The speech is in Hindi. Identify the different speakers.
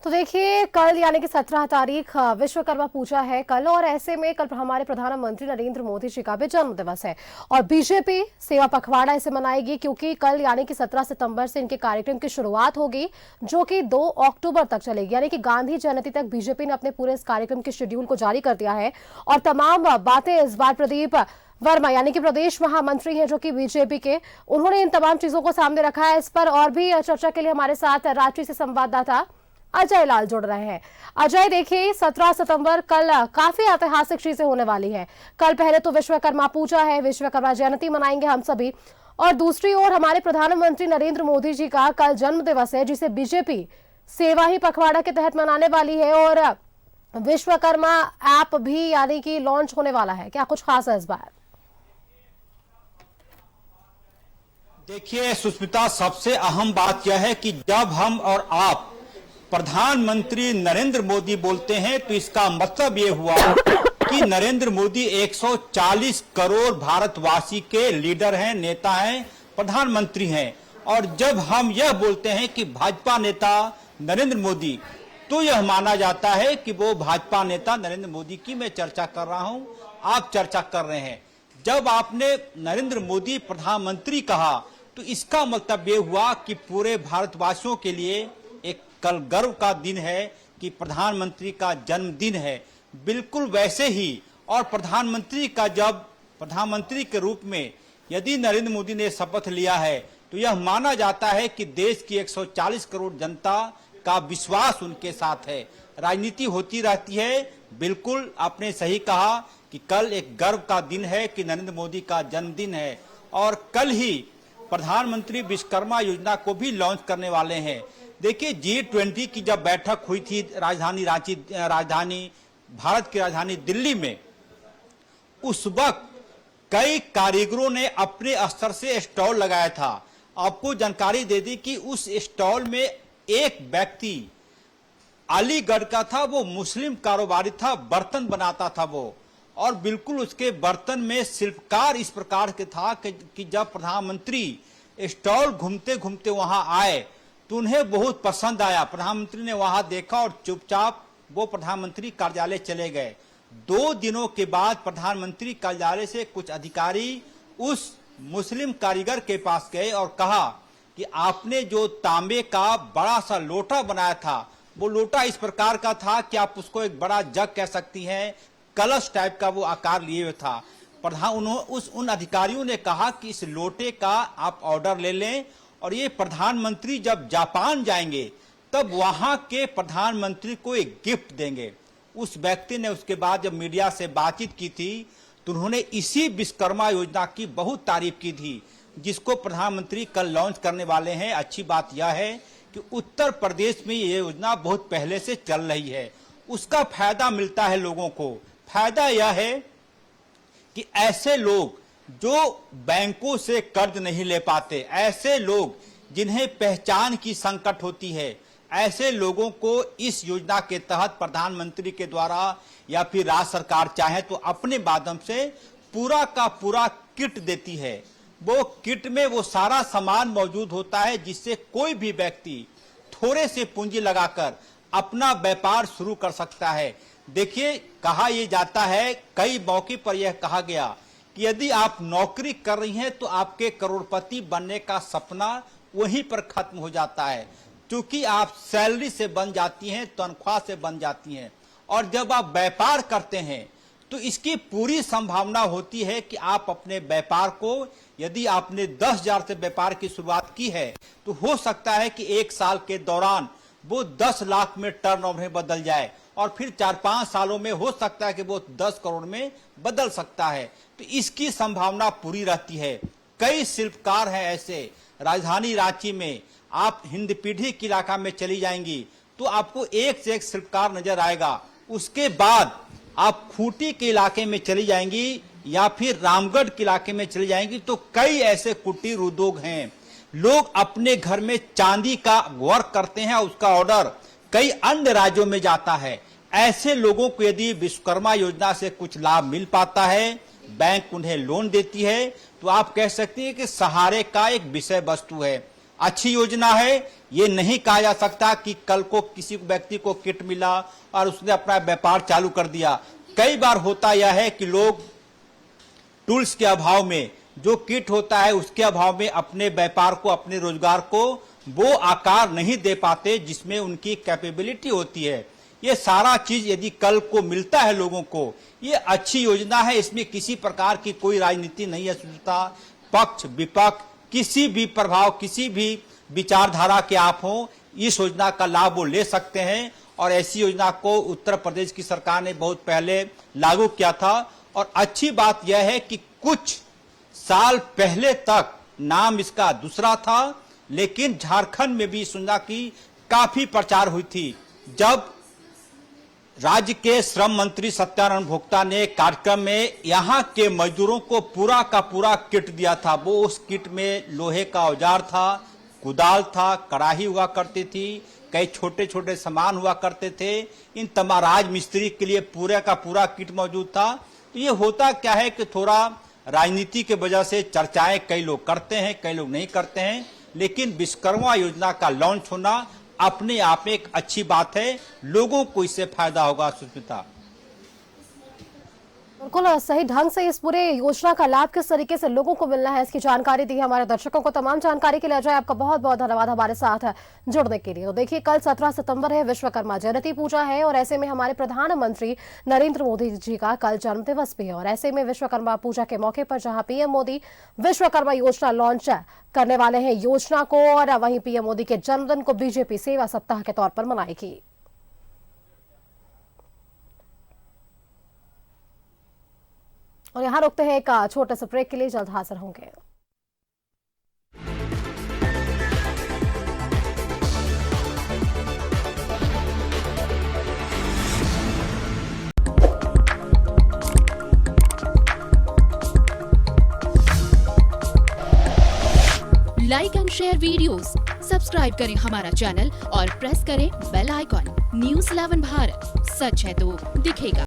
Speaker 1: तो देखिए कल यानी कि 17 तारीख विश्वकर्मा पूजा है कल, और ऐसे में कल हमारे प्रधानमंत्री नरेंद्र मोदी जी का भी जन्म दिवस है और बीजेपी सेवा पखवाड़ा इसे मनाएगी, क्योंकि कल यानी कि 17 सितंबर से इनके कार्यक्रम की शुरुआत होगी जो कि 2 अक्टूबर तक चलेगी। यानी कि गांधी जयंती तक बीजेपी ने अपने पूरे इस कार्यक्रम के शेड्यूल को जारी कर दिया है और तमाम बातें इस बार प्रदीप वर्मा यानी कि प्रदेश महामंत्री हैं जो कि बीजेपी के, उन्होंने इन तमाम चीजों को सामने रखा है। इस पर और भी चर्चा के लिए हमारे साथ रांची से संवाददाता अजय लाल जुड़ रहे हैं। अजय, देखिए 17 सितंबर कल काफी ऐतिहासिक चीजें होने वाली है। कल पहले तो विश्वकर्मा पूजा है, विश्वकर्मा जयंती मनाएंगे हम सभी, और दूसरी ओर हमारे प्रधानमंत्री नरेंद्र मोदी जी का कल जन्म दिवस है जिसे बीजेपी सेवा ही पखवाड़ा के तहत मनाने वाली है, और विश्वकर्मा ऐप भी यानी कि लॉन्च होने वाला है। क्या कुछ खास है इस बार?
Speaker 2: देखिए सुष्मिता, सबसे अहम बात यह है कि जब हम और आप प्रधानमंत्री नरेंद्र मोदी बोलते हैं तो इसका मतलब ये हुआ कि नरेंद्र मोदी 140 करोड़ भारतवासी के लीडर हैं, नेता हैं, प्रधानमंत्री हैं। और जब हम यह बोलते हैं कि भाजपा नेता नरेंद्र मोदी, तो यह माना जाता है कि वो भाजपा नेता नरेंद्र मोदी की मैं चर्चा कर रहा हूं, आप चर्चा कर रहे हैं। जब आपने नरेंद्र मोदी प्रधानमंत्री कहा तो इसका मतलब ये हुआ कि पूरे भारतवासियों के लिए एक कल गर्व का दिन है कि प्रधानमंत्री का जन्मदिन है। बिल्कुल वैसे ही, और प्रधानमंत्री का जब प्रधानमंत्री के रूप में यदि नरेंद्र मोदी ने शपथ लिया है तो यह माना जाता है कि देश की 140 करोड़ जनता का विश्वास उनके साथ है। राजनीति होती रहती है, बिल्कुल आपने सही कहा कि कल एक गर्व का दिन है कि नरेंद्र मोदी का जन्मदिन है, और कल ही प्रधानमंत्री विश्वकर्मा योजना को भी लॉन्च करने वाले हैं। देखिए G20 की जब बैठक हुई थी भारत की राजधानी दिल्ली में, उस वक्त कई कारीगरों ने अपने स्तर से स्टॉल लगाया था। आपको जानकारी दे दी कि उस स्टॉल में एक व्यक्ति अलीगढ़ का था, वो मुस्लिम कारोबारी था, बर्तन बनाता था वो, और बिल्कुल उसके बर्तन में शिल्पकार इस प्रकार के था कि जब प्रधानमंत्री स्टॉल घूमते घूमते वहां आए तो उन्हें बहुत पसंद आया। प्रधानमंत्री ने वहां देखा और चुपचाप वो प्रधानमंत्री कार्यालय चले गए। 2 दिनों के बाद प्रधानमंत्री कार्यालय से कुछ अधिकारी उस मुस्लिम कारीगर के पास गए और कहा कि आपने जो तांबे का बड़ा सा लोटा बनाया था, वो लोटा इस प्रकार का था कि आप उसको एक बड़ा जग कह सकती हैं, कलश टाइप का वो आकार लिए हुए था। उन अधिकारियों ने कहा कि इस लोटे का आप ऑर्डर ले लें, और ये प्रधानमंत्री जब जापान जाएंगे तब वहां के प्रधानमंत्री को एक गिफ्ट देंगे। उस व्यक्ति ने उसके बाद जब मीडिया से बातचीत की थी तो उन्होंने इसी विश्वकर्मा योजना की बहुत तारीफ की थी, जिसको प्रधानमंत्री कल लॉन्च करने वाले हैं। अच्छी बात यह है कि उत्तर प्रदेश में ये योजना बहुत पहले से चल रही है, उसका फायदा मिलता है लोगों को। फायदा यह है कि ऐसे लोग जो बैंकों से कर्ज नहीं ले पाते, ऐसे लोग जिन्हें पहचान की संकट होती है, ऐसे लोगों को इस योजना के तहत प्रधानमंत्री के द्वारा या फिर राज्य सरकार चाहे तो अपने माध्यम से पूरा का पूरा किट देती है। वो किट में वो सारा सामान मौजूद होता है जिससे कोई भी व्यक्ति थोड़े से पूंजी लगाकर अपना व्यापार शुरू कर सकता है। देखिए कहा यह जाता है, कई मौके पर यह कहा गया कि यदि आप नौकरी कर रही हैं तो आपके करोड़पति बनने का सपना वहीं पर खत्म हो जाता है, क्योंकि आप सैलरी से बन जाती हैं, तनख्वाह से बन जाती हैं। और जब आप व्यापार करते हैं तो इसकी पूरी संभावना होती है कि आप अपने व्यापार को, यदि आपने 10,000 से व्यापार की शुरुआत की है तो हो सकता है कि 1 साल के दौरान वो 10 लाख में टर्नओवर में बदल जाए, और फिर 4-5 सालों में हो सकता है कि वो 10 करोड़ में बदल सकता है। तो इसकी संभावना पूरी रहती है। कई शिल्पकार हैं ऐसे। राजधानी रांची में आप हिंदपीढ़ी के इलाका में चली जाएंगी तो आपको एक से एक शिल्पकार नजर आएगा। उसके बाद आप खूंटी के इलाके में चली जाएंगी या फिर रामगढ़ के इलाके में चली जाएंगी तो कई ऐसे कुटीर उद्योग हैं। लोग अपने घर में चांदी का वर्क करते हैं, उसका ऑर्डर कई अन्य राज्यों में जाता है। ऐसे लोगों को यदि विश्वकर्मा योजना से कुछ लाभ मिल पाता है, बैंक उन्हें लोन देती है, तो आप कह सकते हैं कि सहारे का एक विषय वस्तु है। अच्छी योजना है। ये नहीं कहा जा सकता कि कल को किसी व्यक्ति को किट मिला और उसने अपना व्यापार चालू कर दिया। कई बार होता यह है कि लोग टूल्स के अभाव में, जो किट होता है उसके अभाव में अपने व्यापार को, अपने रोजगार को वो आकार नहीं दे पाते जिसमें उनकी कैपेबिलिटी होती है। ये सारा चीज यदि कल को मिलता है लोगों को, ये अच्छी योजना है। इसमें किसी प्रकार की कोई राजनीति नहीं है। सुचिता, पक्ष विपक्ष किसी भी प्रभाव, किसी भी विचारधारा के आप हों, इस योजना का लाभ वो ले सकते हैं। और ऐसी योजना को उत्तर प्रदेश की सरकार ने बहुत पहले लागू किया था। और अच्छी बात यह है कि कुछ साल पहले तक नाम इसका दूसरा था, लेकिन झारखंड में भी इस योजना की काफी प्रचार हुई थी। जब राज्य के श्रम मंत्री सत्यानंद भोक्ता ने कार्यक्रम में यहां के मजदूरों को पूरा का पूरा किट दिया था। वो उस किट में लोहे का औजार था, कुदाल था, कड़ाही हुआ करती थी, कई छोटे छोटे सामान हुआ करते थे। इन तमाम राज मिस्त्री के लिए पूरे का पूरा किट मौजूद था। तो ये होता क्या है कि थोड़ा राजनीति के वजह से चर्चाएं कई लोग करते हैं, कई लोग नहीं करते हैं, लेकिन विश्वकर्मा योजना का लॉन्च होना अपने आप में एक अच्छी बात है। लोगों को इससे फायदा होगा। सुष्मिता,
Speaker 1: बिल्कुल सही ढंग से इस पूरे योजना का लाभ किस तरीके से लोगों को मिलना है, इसकी जानकारी दी है हमारे दर्शकों को। तमाम जानकारी के लिए अजय आपका बहुत बहुत धन्यवाद हमारे साथ जुड़ने के लिए। तो देखिए, कल 17 सितंबर है, विश्वकर्मा जयंती पूजा है और ऐसे में हमारे प्रधानमंत्री नरेंद्र मोदी जी का कल जन्म दिवस भी है। और ऐसे में विश्वकर्मा पूजा के मौके पर जहां पीएम मोदी विश्वकर्मा योजना लॉन्च करने वाले हैं योजना को, और वहीं पीएम मोदी के जन्मदिन को बीजेपी सेवा सप्ताह के तौर पर मनाएगी। और यहां रुकते हैं एक छोटे से ब्रेक के लिए, जल्द हाजिर होंगे।
Speaker 3: Like and share videos, subscribe करें हमारा चैनल और प्रेस करें बेल आइकॉन। न्यूज़ 11 भारत, सच है तो दिखेगा।